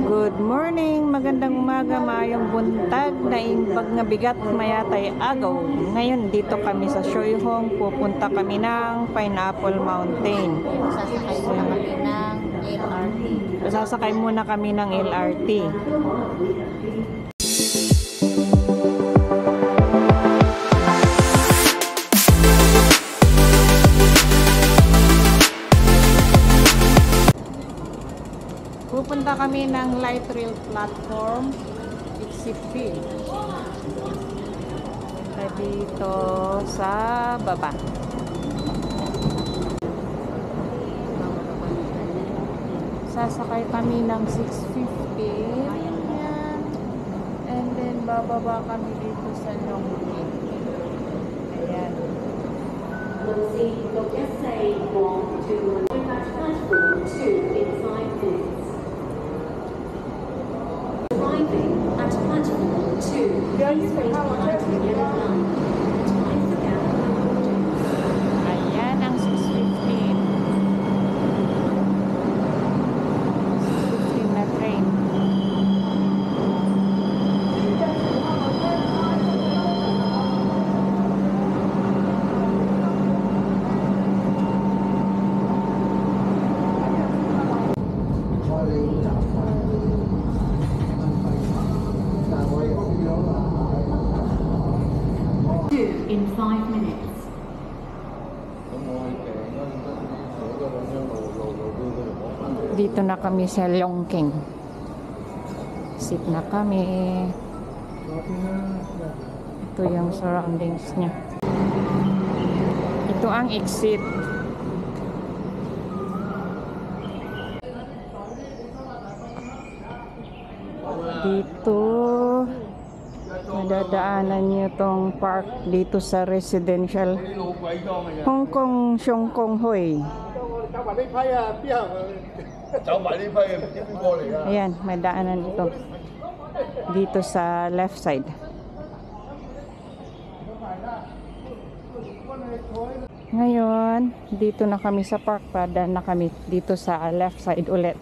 Good morning, magandang umaga, maayong buntag, naimbag nga bigat, mayatay agaw. Ngayon dito kami sa Shoyhong, pupunta kami ng Pineapple Mountain. Sasakay muna kami ng LRT. Sasakay muna kami ng LRT. Pupunta kami ng light rail platform, exit fee. Dito sa baba. Sasakay kami ng 650. Ayan. And then bababa kami dito sa Longking. Ayan. Just say 1 to platform 2 in 5 minutes. Arriving at platform 2, please wait behind the yellow line. Time for gallop. Ayan ang 650. 650 na train. In 5 minutes. Dito na kami sa Longking. Sit na kami. Ito yung surroundings niya. Ito ang exit. Dito madadaanan niyo tong park dito sa residential Hong Kong Siong Kong Hui. Ayan, may daanan ito dito sa left side. Ngayon, dito na kami sa park, padaan na kami dito sa left side ulit.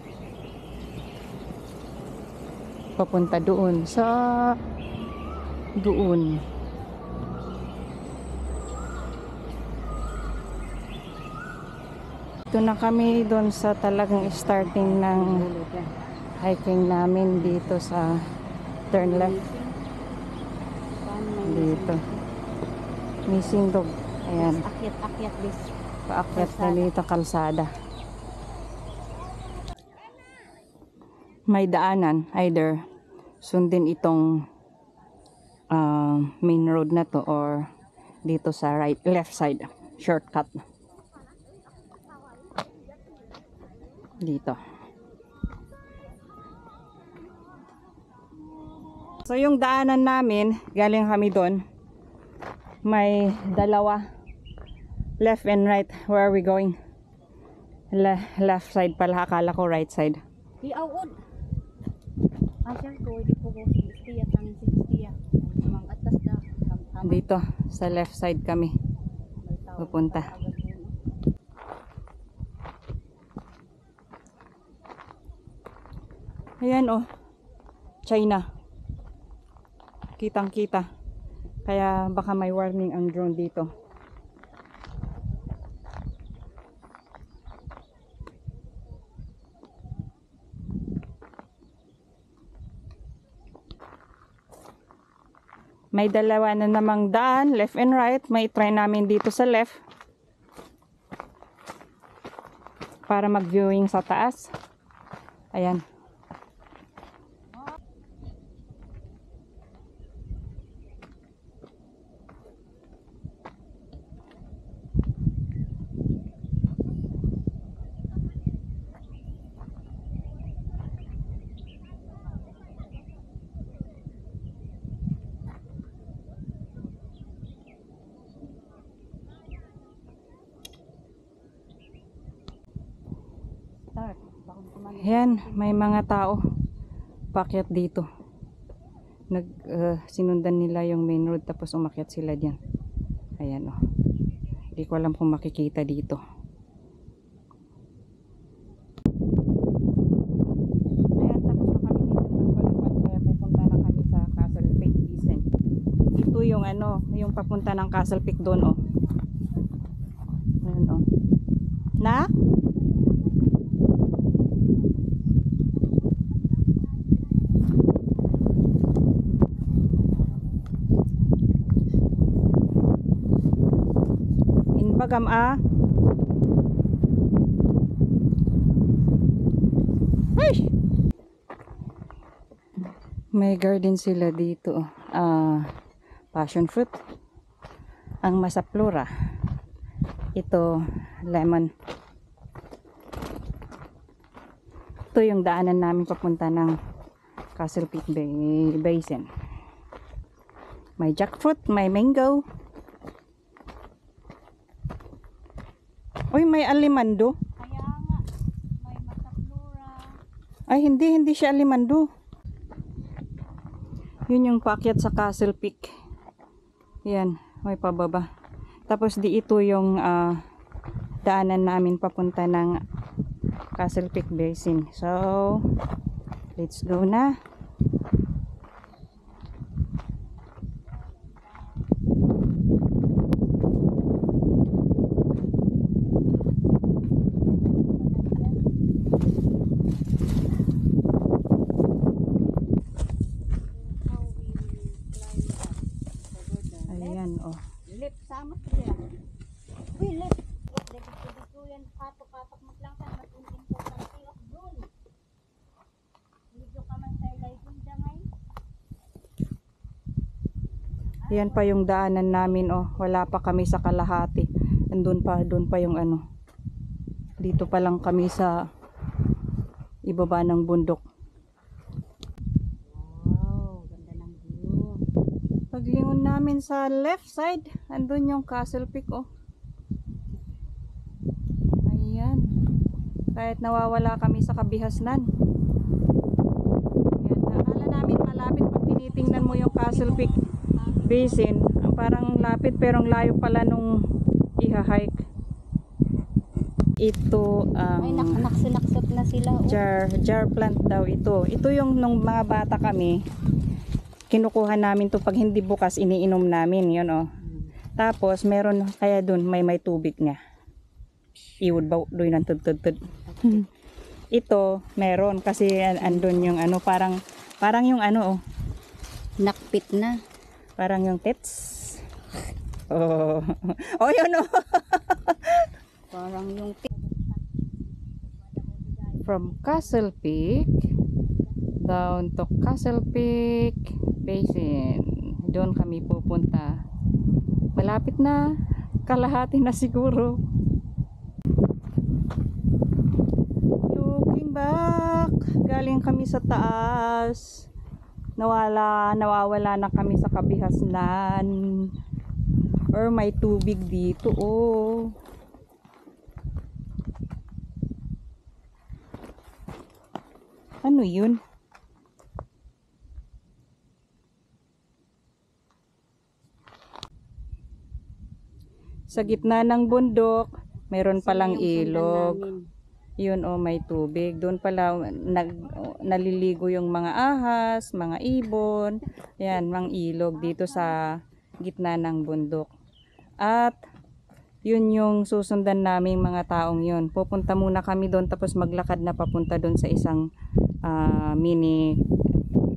Papunta doon sa doon. Ito na kami doon sa talagang starting ng hiking namin dito sa turn left. Dito. Missing dog. Ayan. Akyat this. Paakyat na dito kalsada. May daanan. Either sundin itong main road na to or dito sa left side. Shortcut. Dito. So yung daanan namin, galing kami doon. May dalawa. Left and right. Where are we going? Left side pala. Akala ko right side. Di awod. Asya ko di po ko 60 at ang 60 at mang atas da. Dito sa left side kami pupunta. Ayan oh, China. Kitang kita. Kaya baka may warning ang drone dito. May dalawa na namang daan, left and right. May try namin dito sa left para mag-viewing sa taas. Ayan. Ayan, may mga tao paakyat dito. Sinundan nila yung main road tapos umakyat sila diyan. Ayan oh. Hindi ko alam kung makikita dito. yung ano, yung papunta ng Castle Peak doon, oh. Ayun, oh. Na? Inbagam ah. Ay! May garden sila dito. Passion fruit. Ang masaplura. Ito, lemon. Ito yung daanan namin papunta ng Castle Peak Basin. May jackfruit, may mango. Uy, may alimando. Kaya nga, may masaplura. Ay, hindi siya alimando. Yun yung paakyat sa Castle Peak. Yan, may pababa. Tapos di ito yung daanan namin papunta ng Castle Peak Basin. So, let's go na. Ayan, oh. Lip, sama siya. Uy, lip. Dito yan, katok-katok maglangkan, matuntin ko sa tiyok dun. Medyo ka man sa ilay dun, dangay. Yan pa yung daanan namin, oh. Wala pa kami sa kalahati. Andun pa yung ano. Dito pa lang kami sa ibaba ng bundok. Wow, ganda ng view. Paglingon namin sa left side, andun yung Castle Peak, oh. Ayan. Kahit nawawala kami sa kabihasnan. Ayan. Akala namin malapit pag tinitingnan mo yung Castle Peak Basin. Parang lapit pero ang layo pala nung iha-hike. Ito Ay, naksunaksot na sila. Oh. jar plant daw ito. Ito yung nung mga bata kami, kinukuha namin to pag hindi bukas, iniinom namin, yun oh. Tapos meron kaya dun may tubig nga. Iwod ba doy nang tud. Ito meron kasi andun yung ano parang yung ano oh. Nakpit na. Parang yung tits. Oh. Oh yun oh. Parang yung From Castle Peak down to Castle Peak Basin. Doon kami pupunta. Malapit na. Kalahati na siguro. Looking back. Galing kami sa taas. Nawawala na kami sa kabihasnan. Or may tubig dito oh. Ano yun? Sa gitna ng bundok, meron palang ilog. Yun oh, may tubig. Doon pala naliligo yung mga ahas, mga ibon. Yan, mga ilog dito sa gitna ng bundok. At yun yung susundan naming mga taong yun. Pupunta muna kami doon tapos maglakad na papunta doon sa isang mini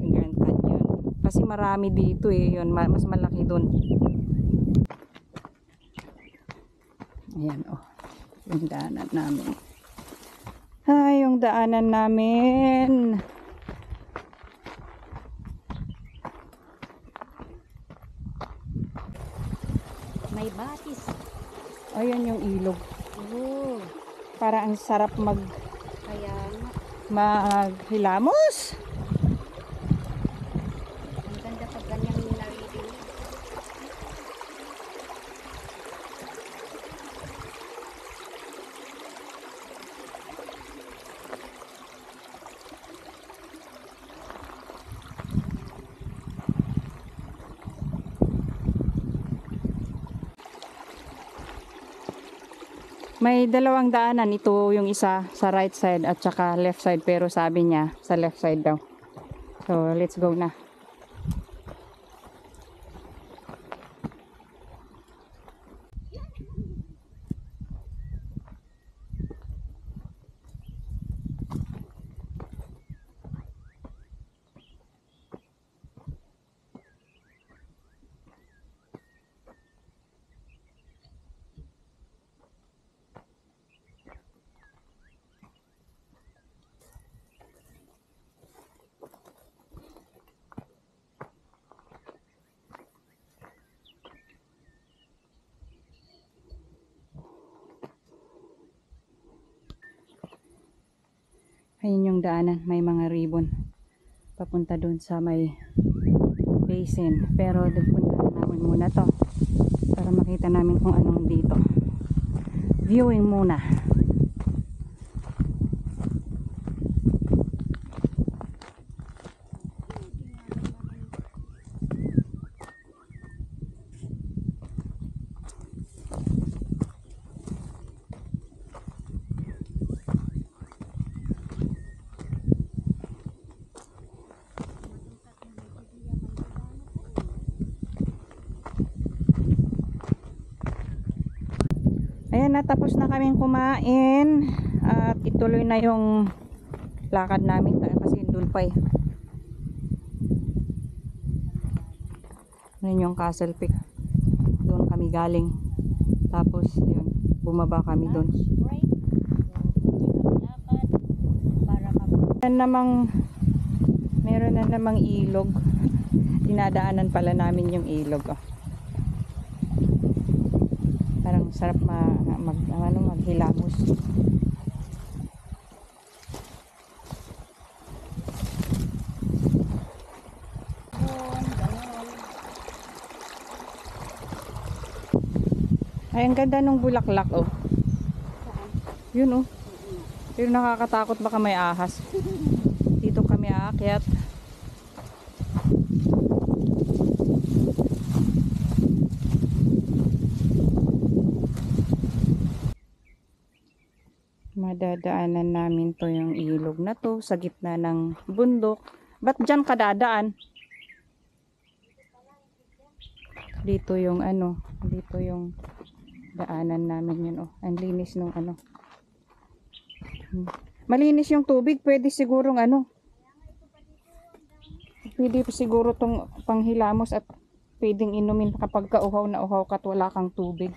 Grand Canyon. Kasi marami dito eh. Yun, mas malaki doon. Ayan oh. Yung daanan namin. Ay, yung daanan namin. May batis. Ayan yung ilog. Oh, Para ang sarap kaya nga. maghilamos. Ang ganda pag ganyang narinig. May dalawang daanan. Ito yung isa sa right side at saka left side. Pero sabi niya sa left side daw. So, let's go na. Ayun yung daanan, may mga ribbon papunta doon sa may basin, pero punta namin muna to para makita namin kung anong dito. Viewing muna. Ayan, natapos na kaming kumain at ituloy na yung lakad namin kasi doon pa eh. Yun yung Castle Peak. Doon kami galing. Tapos yun, bumaba kami doon. Break. Tuloy ang lakad para Meron na namang ilog. Dinadaanan pala namin yung ilog. Oh. Parang sarap maghilamos. Ay, ang ganda nung bulaklak, oh. Yun, oh. Pero nakakatakot, baka may ahas. Dito kami aakyat. Madadaanan namin to yung ilog na to sa gitna ng bundok. Ba't dyan ka dadaan? Dito yung dito yung daanan namin yun, oh. Ang linis nung Malinis yung tubig, pwede sigurong pwede siguro tong panghilamos at pwedeng inumin kapag uhaw na uhaw ka at wala kang tubig.